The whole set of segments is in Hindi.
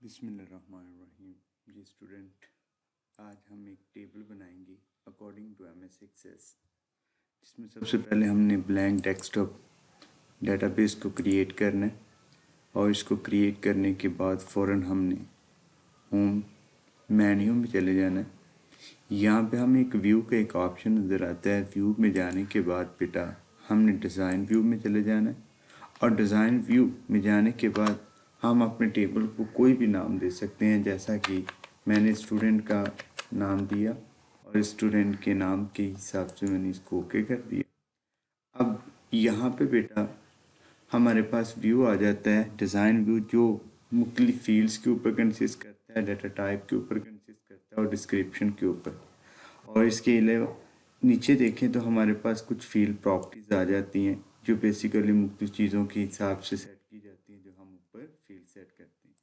बिस्मिल्लाहिर्रहमानिर्रहीम। जी स्टूडेंट, आज हम एक टेबल बनाएंगे अकॉर्डिंग टू MS एक्सेस, जिसमें सबसे पहले हमने ब्लैंक डेस्कटॉप डेटाबेस को क्रिएट करना है और इसको क्रिएट करने के बाद फ़ौरन हमने होम मेन्यू में चले जाना है। यहाँ पे हमें एक व्यू का एक ऑप्शन नज़र आता है। व्यू में जाने के बाद बेटा हमने डिज़ाइन व्यू में चले जाना है और डिज़ाइन व्यू में जाने के बाद हम अपने टेबल को कोई भी नाम दे सकते हैं, जैसा कि मैंने स्टूडेंट का नाम दिया और स्टूडेंट के नाम के हिसाब से मैंने इसको ओके कर दिया। अब यहाँ पे बेटा हमारे पास व्यू आ जाता है, डिज़ाइन व्यू, जो मुख्तलिफ फील्ड्स के ऊपर कंसिस्ट करता है, डाटा टाइप के ऊपर कंसिस्ट करता है और डिस्क्रिप्शन के ऊपर। और इसके अलावा नीचे देखें तो हमारे पास कुछ फील्ड प्रॉपर्टीज़ आ जाती हैं, जो बेसिकली मुख्तलिफ चीज़ों के हिसाब से सेट की जाती हैं, जो हम ऊपर फील्ड सेट करते हैं।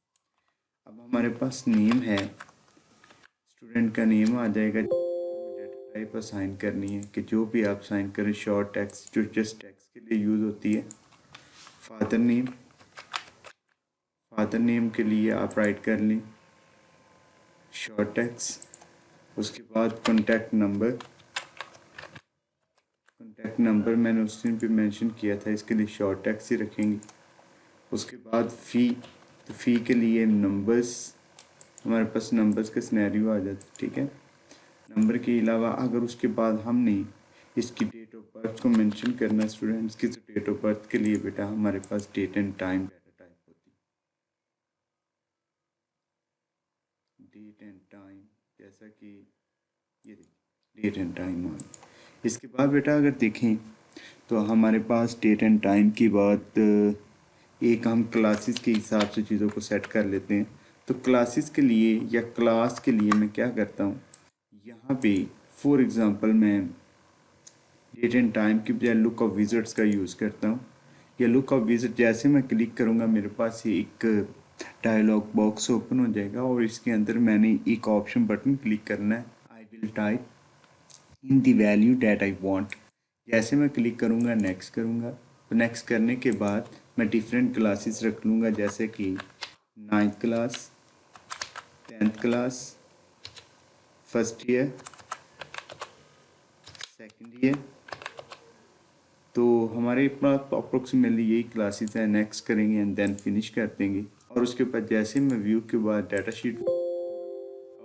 अब हमारे पास नेम है, स्टूडेंट का नेम आ जाएगा। डेटा टाइप असाइन करनी है कि जो भी आप साइन करें, शॉर्ट टेक्स्ट जो जस्ट टेक्स्ट के लिए यूज़ होती है। फादर नेम के लिए आप राइट कर लें शॉर्ट टेक्स्ट। उसके बाद कॉन्टैक्ट नंबर मैंने उस दिन पे मेंशन किया था, इसके लिए शॉर्ट टेक्स्ट ही रखेंगे। उसके बाद फ़ी के लिए नंबर्स, हमारे पास नंबर्स का सिनेरियो आ जाता है, ठीक है। नंबर के अलावा अगर उसके बाद हमने इसकी डेट ऑफ बर्थ को मेंशन करना है स्टूडेंट्स की, तो डेट ऑफ बर्थ के लिए बेटा हमारे पास date and time data type होती है। डेट एंड टाइम, जैसा कि ये देखिए डेट एंड टाइम आ गया। इसके बाद बेटा अगर देखें तो हमारे पास डेट एंड टाइम की बात, एक हम क्लासेस के हिसाब से चीज़ों को सेट कर लेते हैं। तो क्लासेस के लिए या क्लास के लिए मैं क्या करता हूँ, यहाँ पे फॉर एग्ज़ाम्पल मैं डेट एंड टाइम की बजाय लुक ऑफ विजिट्स का यूज़ करता हूँ। या लुक ऑफ विजिट जैसे मैं क्लिक करूँगा, मेरे पास ये एक डायलॉग बॉक्स ओपन हो जाएगा और इसके अंदर मैंने एक ऑप्शन बटन क्लिक करना है, I will type in the value that I want. जैसे मैं क्लिक करूँगा, नेक्स्ट करूँगा, तो नेक्स्ट करने के बाद मैं डिफरेंट क्लासेस रख लूँगा, जैसे कि 9th class, 10th class, first year, second year. तो हमारे पास अप्रोक्सीमेटली यही क्लासेस हैं। नेक्स्ट करेंगे एंड देन फिनिश कर देंगे। और उसके बाद जैसे मैं व्यू के बाद डाटा शीट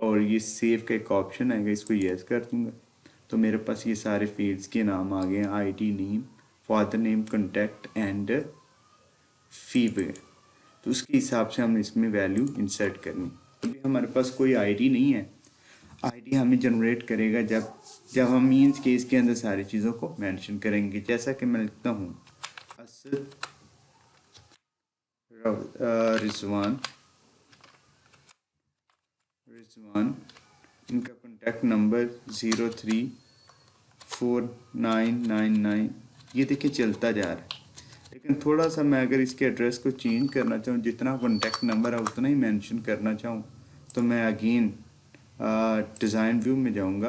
और ये सेव का एक ऑप्शन आएगा, इसको यस कर दूंगा, तो मेरे पास ये सारे फील्ड्स के नाम आ गए हैं, ID, name, father name, contact and fee वगैरह। तो उसके हिसाब से हमने इसमें वैल्यू इंसर्ट करनी। अभी हमारे पास कोई आईडी नहीं है, आईडी हमें जनरेट करेगा जब जब हम मीन्स के इसके अंदर सारी चीज़ों को मेंशन करेंगे। जैसा कि मैं लिखता हूँ असद रिजवान, इनका कॉन्टैक्ट नंबर 034999, ये देखिए चलता जा रहा है। लेकिन थोड़ा सा मैं अगर इसके एड्रेस को चेंज करना चाहूँ, जितना कॉन्टैक्ट नंबर है उतना ही मेंशन करना चाहूँ, तो मैं अगेन डिज़ाइन व्यू में जाऊँगा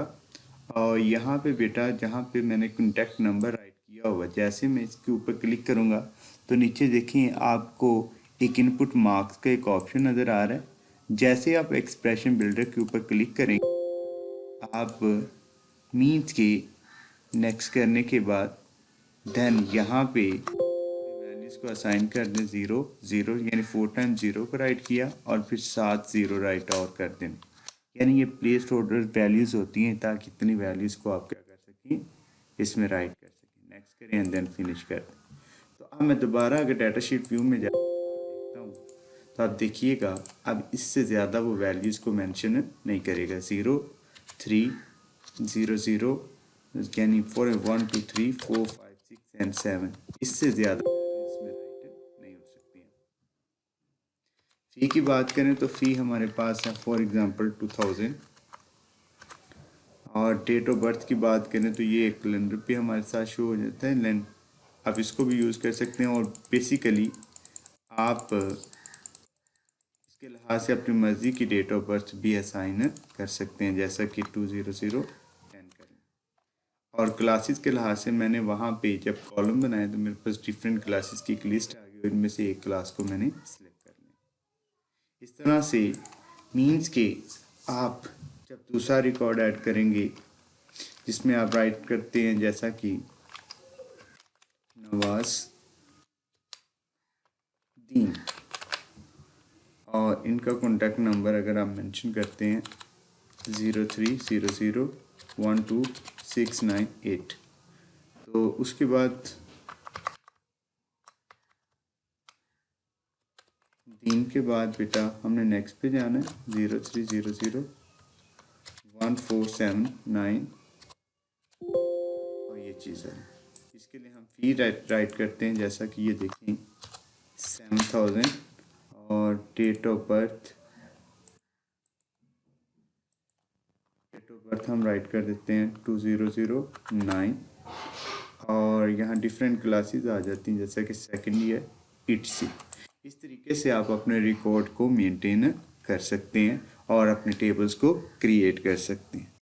और यहाँ पे बेटा जहाँ पे मैंने कॉन्टैक्ट नंबर राइट किया हुआ, जैसे मैं इसके ऊपर क्लिक करूँगा तो नीचे देखिए आपको एक इनपुट मार्क्स का एक ऑप्शन नज़र आ रहा है। जैसे आप एक्सप्रेशन बिल्डर के ऊपर क्लिक करेंगे, आप मीन्स के नेक्स्ट करने के बाद देन यहाँ पे वैल्यूज़ को असाइन कर दें, 0 0, यानी 4 टाइम्स 0 को राइट किया और फिर 7 0 राइट और कर दें। यानी ये प्लेस होल्डर वैल्यूज़ होती हैं ताकि इतनी वैल्यूज़ को आप क्या कर सकें, इसमें राइट कर सकें। नेक्स्ट करें एंड देन फिनिश कर दें। तो अब मैं दोबारा अगर डाटा शीट व्यू में देखता हूँ तो आप देखिएगा अब इससे ज़्यादा वो वैल्यूज़ को मेंशन नहीं करेगा। 0 3 0 0, यानी 4 1 2 3 4 5 6 एंड 7, इससे ज़्यादा इसमें राइट नहीं हो सकती हैं। फ़ी की बात करें तो फ़ी हमारे पास है फॉर एग्ज़ाम्पल 2000। और डेट ऑफ बर्थ की बात करें तो ये एक कैलेंडर पे हमारे साथ शो हो जाता है, लेकिन आप इसको भी यूज़ कर सकते हैं। और बेसिकली आप इसके लिहाज से अपनी मर्ज़ी की डेट ऑफ बर्थ भी असाइन कर सकते हैं, जैसा कि 20010 करें। और क्लासेस के लिहाज से मैंने वहाँ पे जब कॉलम बनाया तो मेरे पास डिफरेंट क्लासेस की एक लिस्ट आ गई, इनमें से एक क्लास को मैंने सिलेक्ट कर लिया। इस तरह से मीन्स के आप जब दूसरा रिकॉर्ड ऐड करेंगे जिसमें आप राइट करते हैं जैसा कि नवाज दीन और इनका कॉन्टैक्ट नंबर अगर आप मेंशन करते हैं 0300122698, तो उसके बाद दीन के बाद बेटा हमने नेक्स्ट पे जाना है 03001479 और ये चीज़ है। इसके लिए हम फी राइट करते हैं जैसा कि ये देखें 7000 और डेट ऑफ बर्थ हम राइट कर देते हैं 2009 और यहाँ डिफरेंट क्लासेस आ जाती हैं जैसा कि सेकेंड ईयर ITC। इस तरीके से आप अपने रिकॉर्ड को मेंटेन कर सकते हैं और अपने टेबल्स को क्रिएट कर सकते हैं।